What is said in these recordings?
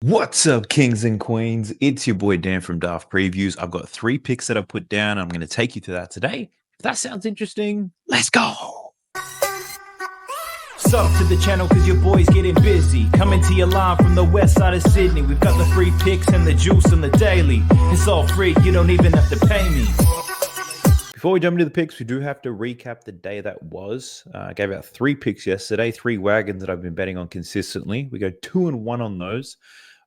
What's up, kings and queens? It's your boy Dan from Daft Previews. I've got 3 picks that I've put down. I'm going to take you through that today. If that sounds interesting, let's go. Sub to the channel cause your boy's getting busy. Coming to your line from the west side of Sydney. We've got the free picks and the juice on the daily. It's all free, you don't even have to pay me. Before we jump into the picks, we do have to recap the day that was. I gave out 3 picks yesterday, 3 wagons that I've been betting on consistently. We go 2-1 on those.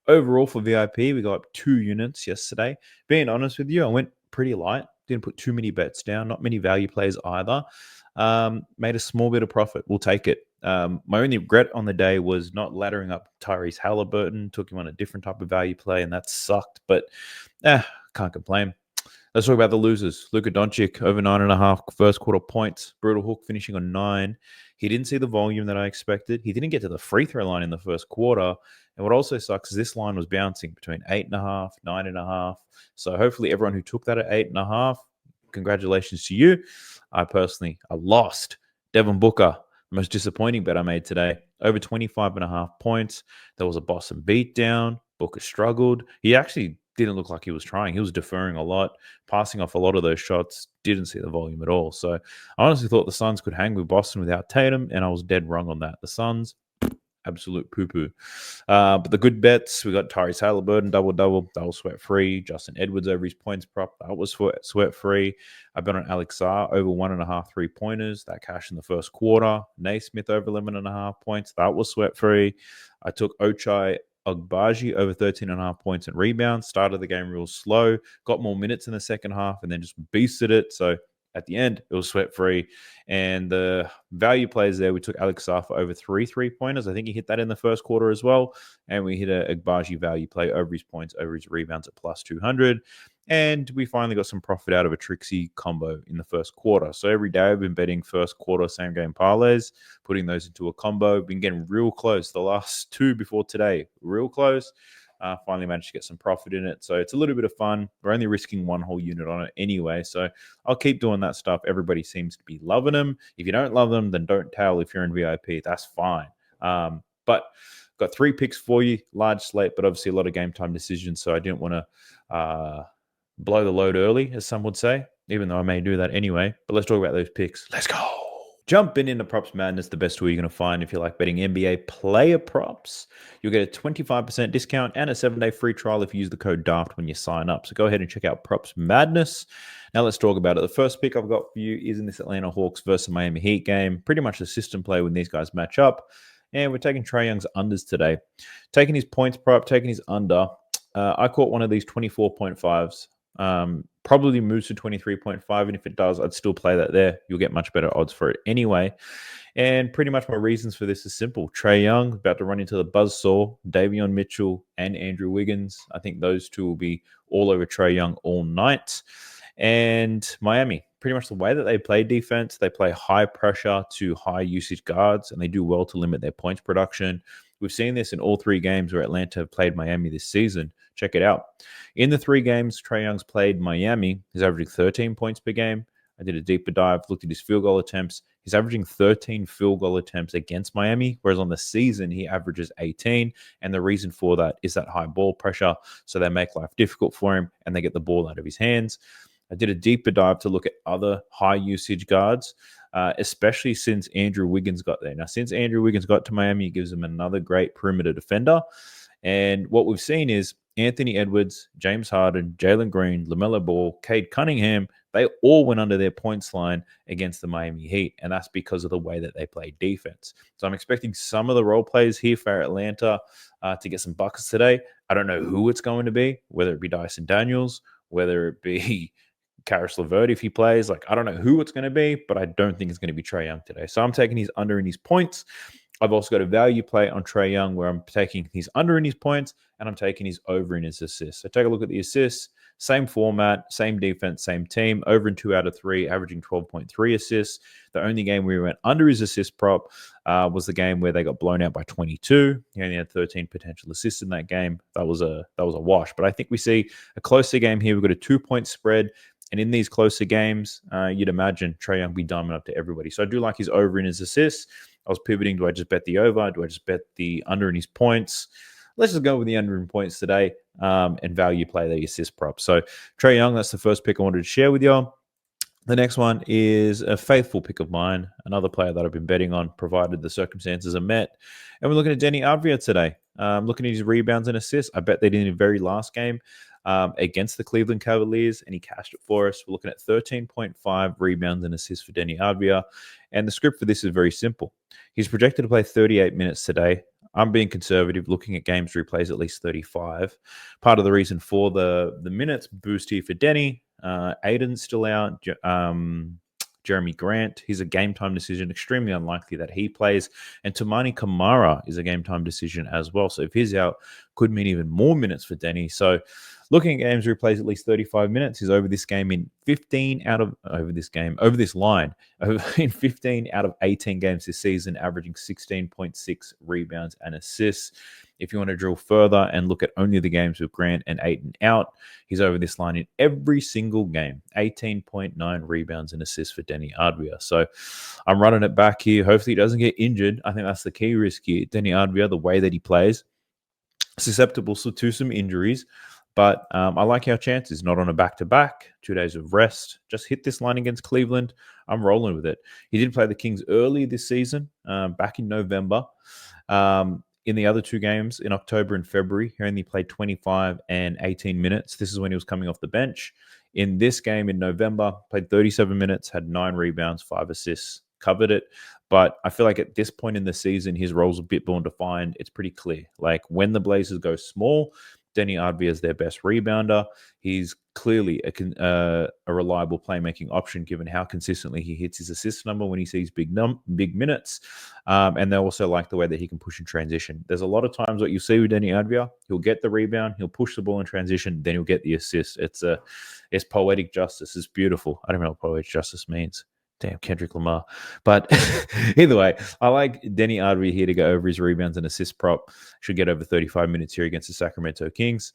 Overall for VIP, we got up 2 units yesterday. Being honest with you, I went pretty light. Didn't put too many bets down. Not many value plays either. Made a small bit of profit. We'll take it. My only regret on the day was not laddering up Tyrese Halliburton. Took him on a different type of value play, and that sucked. But can't complain. Let's talk about the losers. Luka Doncic, over 9.5 first quarter points. Brutal hook finishing on 9. He didn't see the volume that I expected. He didn't get to the free throw line in the first quarter. And what also sucks is this line was bouncing between 8.5, 9.5. So hopefully everyone who took that at 8.5, congratulations to you. I lost. Devin Booker, the most disappointing bet I made today. Over 25.5 points. There was a Boston beatdown. Booker struggled. He actually didn't look like he was trying. He was deferring a lot, passing off a lot of those shots, didn't see the volume at all. So I honestly thought the Suns could hang with Boston without Tatum, and I was dead wrong on that. The Suns, absolute poo-poo. But the good bets, we got Tyrese Halliburton, double-double. That was sweat-free. Justin Edwards over his points prop. That was sweat-free. I bet on Alex Sarr over 1.5 3-pointers. That cash in the first quarter. Naismith over 11.5 points. That was sweat-free. I took Ochai Agbaji over 13.5 points and rebounds. Started the game real slow, got more minutes in the second half, and then just beasted it. So at the end, it was sweat-free. And the value plays there, we took Alex Sarr for over 3 3-pointers. I think he hit that in the first quarter as well. And we hit a Agbaji value play over his points, over his rebounds at plus 200. And we finally got some profit out of a Trixie combo in the first quarter. So every day I've been betting first quarter same game parlays, putting those into a combo. Been getting real close. The last 2 before today, real close. Finally managed to get some profit in it. So it's a little bit of fun. We're only risking 1 whole unit on it anyway. So I'll keep doing that stuff. Everybody seems to be loving them. If you don't love them, then don't tell. If you're in VIP, that's fine. But got 3 picks for you. Large slate, but obviously a lot of game time decisions. So I didn't want to blow the load early, as some would say, even though I may do that anyway. But let's talk about those picks. Let's go. Jumping into Props Madness, the best tool you're going to find if you like betting NBA player props. You'll get a 25% discount and a 7-day free trial if you use the code DAFT when you sign up. So go ahead and check out Props Madness. Now let's talk about it. The first pick I've got for you is in this Atlanta Hawks versus Miami Heat game. Pretty much a system play when these guys match up. And we're taking Trae Young's unders today. Taking his points prop, taking his under. I caught one of these 24.5s. Probably moves to 23.5, and if it does, I'd still play that there. You'll get much better odds for it anyway. And pretty much my reasons for this is simple. Trae Young about to run into the buzzsaw, Davion Mitchell and Andrew Wiggins. I think those two will be all over Trae Young all night. And Miami, pretty much the way that they play defense, they play high pressure to high usage guards, and they do well to limit their points production. We've seen this in all 3 games where Atlanta have played Miami this season. Check it out. In the 3 games Trae Young's played Miami, he's averaging 13 points per game. I did a deeper dive, looked at his field goal attempts. He's averaging 13 field goal attempts against Miami, whereas on the season he averages 18. And the reason for that is that high ball pressure. So they make life difficult for him and they get the ball out of his hands. I did a deeper dive to look at other high usage guards, especially since Andrew Wiggins got there. Now, since Andrew Wiggins got to Miami, it gives him another great perimeter defender. And what we've seen is Anthony Edwards, James Harden, Jalen Green, LaMelo Ball, Cade Cunningham, they all went under their points line against the Miami Heat. And that's because of the way that they play defense. So I'm expecting some of the role players here for Atlanta to get some buckets today. I don't know who it's going to be, whether it be Dyson Daniels, whether it be Karis LeVert if he plays. I don't know who it's going to be, but I don't think it's going to be Trae Young today. So I'm taking his under in his points. I've also got a value play on Trae Young where I'm taking his under in his points and I'm taking his over in his assists. So take a look at the assists. Same format, same defense, same team. Over in 2 out of 3, averaging 12.3 assists. The only game we went under his assist prop was the game where they got blown out by 22. He only had 13 potential assists in that game. That was a wash. But I think we see a closer game here. We've got a 2-point spread. And in these closer games, you'd imagine Trae Young be diamond up to everybody. So I do like his over in his assists. I was pivoting. Do I just bet the over? Do I just bet the under in his points? let's just go with the under in points today and value play the assist prop. So Trae Young, that's the first pick I wanted to share with you. The next one is a faithful pick of mine, another player that I've been betting on, provided the circumstances are met. And we're looking at Deni Avdija today. Looking at his rebounds and assists. I bet they did in the very last game against the Cleveland Cavaliers, and he cashed it for us. We're looking at 13.5 rebounds and assists for Deni Avdija. And the script for this is very simple. He's projected to play 38 minutes today. I'm being conservative, looking at games where he plays at least 35. Part of the reason for the minutes boost here for Deni, Aiden's still out. Jeremy Grant, he's a game time decision. Extremely unlikely that he plays. And Tamani Kamara is a game time decision as well. So if he's out, could mean even more minutes for Deni. So looking at games where he plays at least 35 minutes, he's over this game in 15 out of over this line in 15 out of 18 games this season, averaging 16.6 rebounds and assists. If you want to drill further and look at only the games with Grant and Ayton out, he's over this line in every single game. 18.9 rebounds and assists for Deni Avdija. So I'm running it back here. Hopefully he doesn't get injured. I think that's the key risk here. Deni Avdija, the way that he plays, susceptible to some injuries. But I like our chances. Not on a back-to-back, 2 days of rest. Just hit this line against Cleveland. I'm rolling with it. He did play the Kings early this season, back in November. In the other two games in October and February, he only played 25 and 18 minutes. This is when he was coming off the bench. In this game in November, played 37 minutes, had 9 rebounds, 5 assists, covered it. But I feel like at this point in the season, his role's a bit more defined. It's pretty clear. Like when the Blazers go small, Deni Avdija is their best rebounder. He's clearly a reliable playmaking option given how consistently he hits his assist number when he sees big minutes. And they also like the way that he can push in transition. There's a lot of times what you see with Deni Avdija, he'll get the rebound, he'll push the ball in transition, then he'll get the assist. It's poetic justice. It's beautiful. I don't know what poetic justice means. Damn, Kendrick Lamar. But either way, I like Deni Avdija here to go over his rebounds and assist prop. Should get over 35 minutes here against the Sacramento Kings.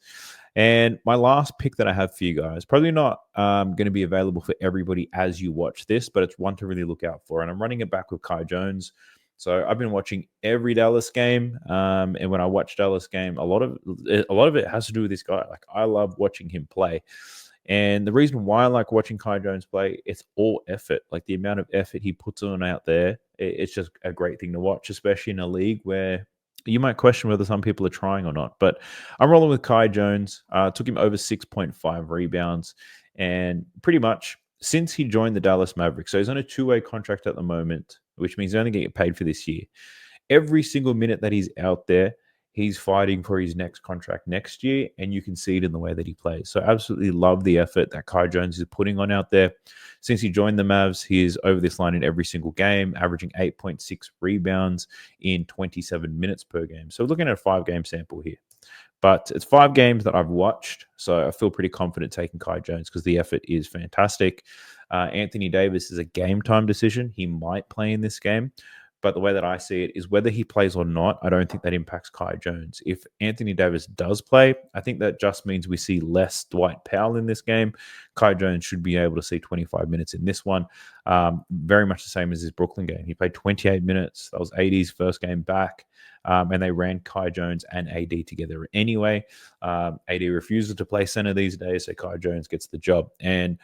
And my last pick that I have for you guys, probably not going to be available for everybody as you watch this, but it's one to really look out for. And I'm running it back with Kai Jones. So I've been watching every Dallas game. And when I watch Dallas game, a lot of it has to do with this guy. Like I love watching him play. And the reason why I like watching Kai Jones play, it's all effort. Like the amount of effort he puts on out there, it's just a great thing to watch, especially in a league where you might question whether some people are trying or not. But I'm rolling with Kai Jones. Took him over 6.5 rebounds. And pretty much since he joined the Dallas Mavericks, so he's on a 2-way contract at the moment, which means he's only going to get paid for this year. Every single minute that he's out there, he's fighting for his next contract next year, and you can see it in the way that he plays. So absolutely love the effort that Kai Jones is putting on out there. Since he joined the Mavs, he is over this line in every single game, averaging 8.6 rebounds in 27 minutes per game. So we're looking at a 5-game sample here. But it's 5 games that I've watched, so I feel pretty confident taking Kai Jones because the effort is fantastic. Anthony Davis is a game time decision. He might play in this game. But the way that I see it is whether he plays or not, I don't think that impacts Kai Jones. If Anthony Davis does play, I think that just means we see less Dwight Powell in this game. Kai Jones should be able to see 25 minutes in this one. Very much the same as his Brooklyn game. He played 28 minutes. That was AD's first game back. And they ran Kai Jones and AD together anyway. AD refuses to play center these days, so Kai Jones gets the job. And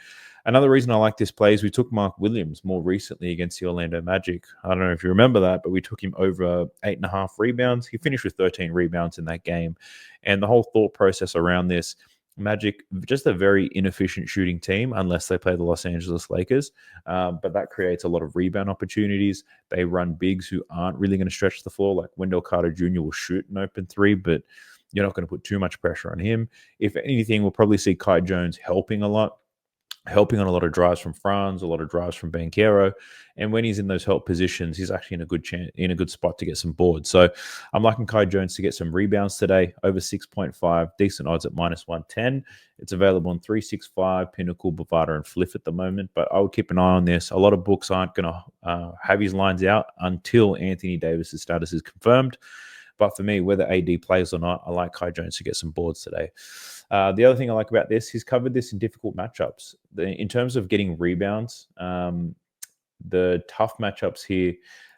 another reason I like this play is we took Mark Williams more recently against the Orlando Magic. I don't know if you remember that, but we took him over 8.5 rebounds. He finished with 13 rebounds in that game. And the whole thought process around this, Magic, just a very inefficient shooting team unless they play the Los Angeles Lakers. But that creates a lot of rebound opportunities. They run bigs who aren't really going to stretch the floor. Like Wendell Carter Jr. will shoot an open 3, but you're not going to put too much pressure on him. If anything, we'll probably see Kai Jones helping on a lot of drives from Franz, a lot of drives from Banchero. And when he's in those help positions, he's actually in a good spot to get some boards. So I'm liking Kai Jones to get some rebounds today, over 6.5, decent odds at -110. It's available on 365, Pinnacle, Bovada, and Fliff at the moment. But I would keep an eye on this. A lot of books aren't going to have his lines out until Anthony Davis's status is confirmed. But for me, whether AD plays or not, I like Kai Jones to get some boards today. The other thing I like about this, he's covered this in difficult matchups. In terms of getting rebounds, the tough matchups here,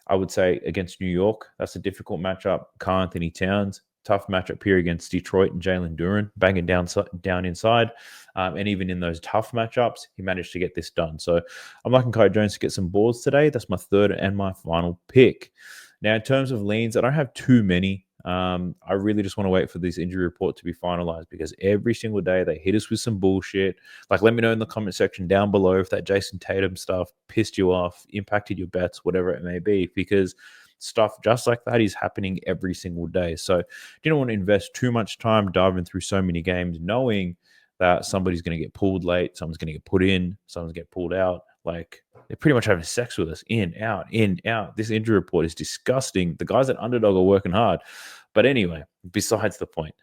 I would say against New York, that's a difficult matchup. Karl Anthony Towns, tough matchup here against Detroit and Jalen Duren, banging down inside. And even in those tough matchups, he managed to get this done. So I'm liking Kai Jones to get some boards today. That's my third and my final pick. Now, in terms of leans, I don't have too many. I really just want to wait for this injury report to be finalized because every single day they hit us with some bullshit. Like, let me know in the comment section down below if that Jason Tatum stuff pissed you off, impacted your bets, whatever it may be, because stuff just like that is happening every single day. So didn't want to invest too much time diving through so many games knowing that somebody's going to get pulled late, someone's going to get put in, someone's going to get pulled out. Like, they're pretty much having sex with us, in, out, in, out. This injury report is disgusting. The guys at Underdog are working hard. But anyway, besides the point,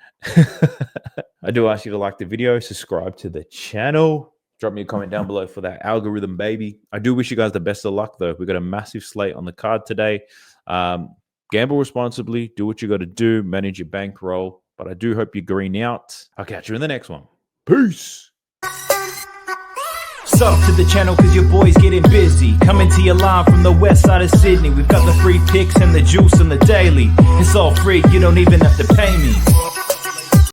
I do ask you to like the video, subscribe to the channel, drop me a comment down below for that algorithm, baby. I do wish you guys the best of luck, though. We've got a massive slate on the card today. Gamble responsibly, do what you got to do, manage your bankroll. But I do hope you green out. I'll catch you in the next one. Peace. Sub to the channel cause your boy's getting busy. Coming to you live from the west side of Sydney. We've got the free picks and the juice on the daily. It's all free, you don't even have to pay me.